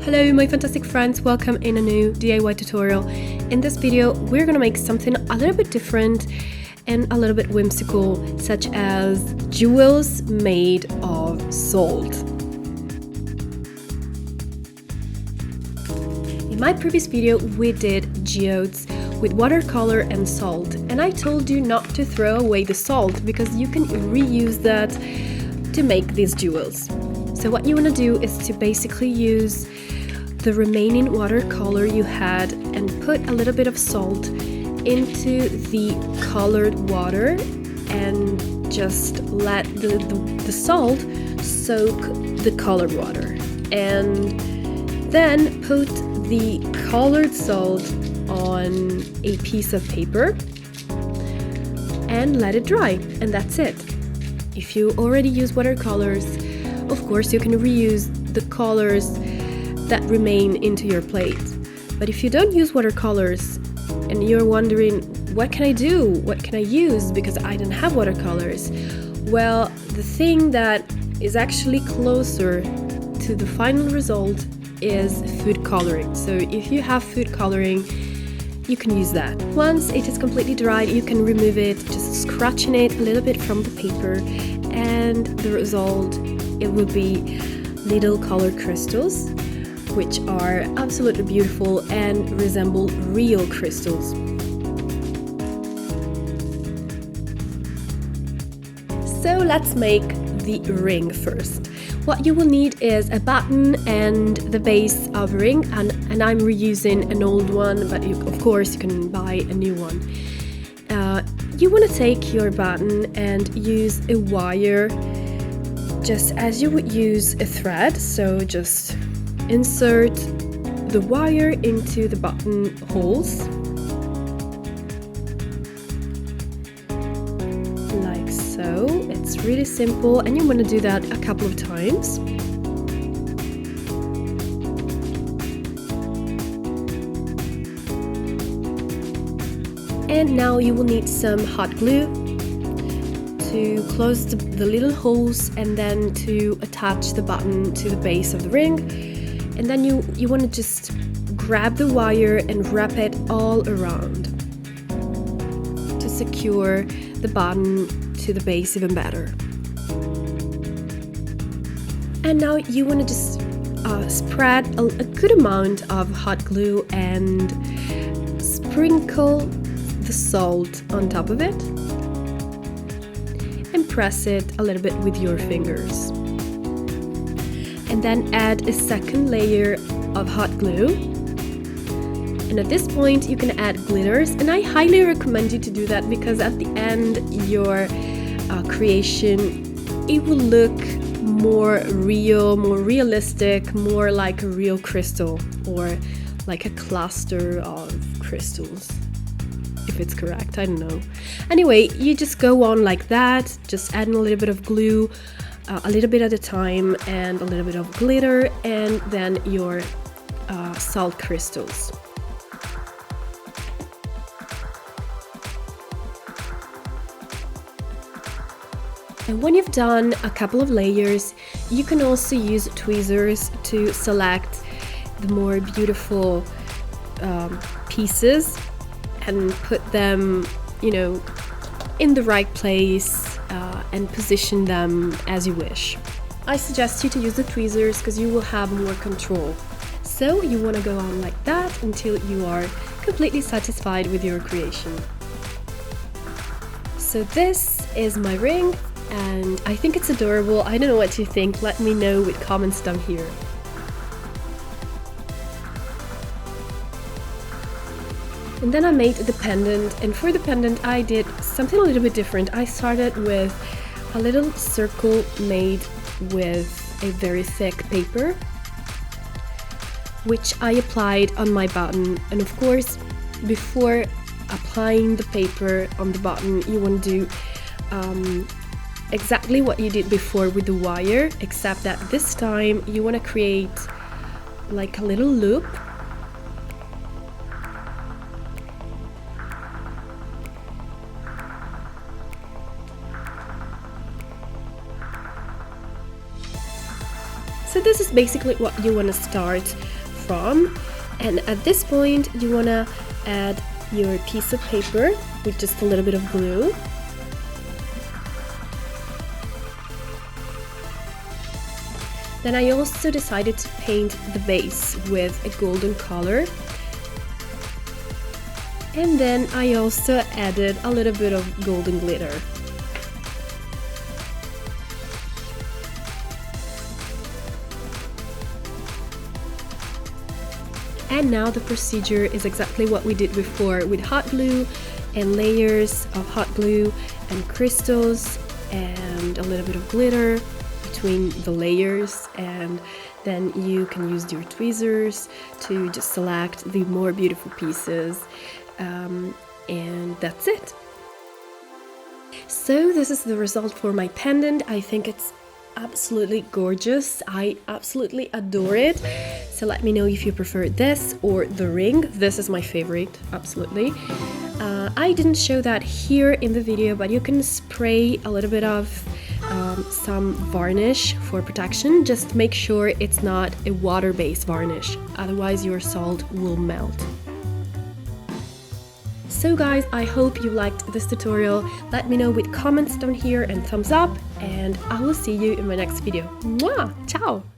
Hello my fantastic friends, welcome in a new DIY tutorial. In this video we're gonna make something a little bit different and a little bit whimsical, such as jewels made of salt. In my previous video we did geodes with watercolor and salt, and I told you not to throw away the salt because you can reuse that to make these jewels. So what you want to do is to basically use the remaining watercolor you had and put a little bit of salt into the colored water and just let the salt soak the colored water, and then put the colored salt on a piece of paper and let it dry, and that's it. If you already use watercolors, of course you can reuse the colors that remain into your plate. But if you don't use watercolors and you're wondering, what can I do? What can I use? Because I don't have watercolors. Well, the thing that is actually closer to the final result is food coloring. So if you have food coloring, you can use that. Once it is completely dried, you can remove it, just scratching it a little bit from the paper, and the result, it will be little colored crystals, which are absolutely beautiful and resemble real crystals. So let's make the ring first. What you will need is a button and the base of a ring, and I'm reusing an old one, but of course you can buy a new one. You want to take your button and use a wire just as you would use a thread. So just insert the wire into the button holes like so. It's really simple, and you want to do that a couple of times. And now you will need some hot glue to close the little holes, and then to attach the button to the base of the ring. And then you want to just grab the wire and wrap it all around to secure the button to the base even better. And now you want to just spread a good amount of hot glue and sprinkle the salt on top of it and press it a little bit with your fingers. And then add a second layer of hot glue. And at this point you can add glitters, and I highly recommend you to do that because at the end your creation, it will look more real, more realistic, more like a real crystal, or like a cluster of crystals, if it's correct, I don't know. Anyway, you just go on like that, just adding a little bit of glue, a little bit at a time, and a little bit of glitter, and then your salt crystals. And when you've done a couple of layers, you can also use tweezers to select the more beautiful pieces and put them, in the right place and position them as you wish. I suggest you to use the tweezers because you will have more control. So you want to go on like that until you are completely satisfied with your creation. So this is my ring, and I think it's adorable. I don't know what you think. Let me know with comments down here. And then I made the pendant, and for the pendant I did something a little bit different. I started with a little circle made with a very thick paper, which I applied on my button. And of course, before applying the paper on the button, you want to do exactly what you did before with the wire, except that this time you want to create like a little loop. So this is basically what you want to start from, and at this point you want to add your piece of paper with just a little bit of glue. Then I also decided to paint the base with a golden color. And then I also added a little bit of golden glitter. And now the procedure is exactly what we did before, with hot glue and layers of hot glue and crystals and a little bit of glitter between the layers, and then you can use your tweezers to just select the more beautiful pieces, and that's it. So this is the result for my pendant. I think it's absolutely gorgeous. I absolutely adore it. So let me know if you prefer this or the ring. This is my favorite, absolutely. I didn't show that here in the video, but you can spray a little bit of some varnish for protection. Just make sure it's not a water-based varnish, otherwise your salt will melt. So guys, I hope you liked this tutorial. Let me know with comments down here and thumbs up, and I will see you in my next video. Mwah! Ciao!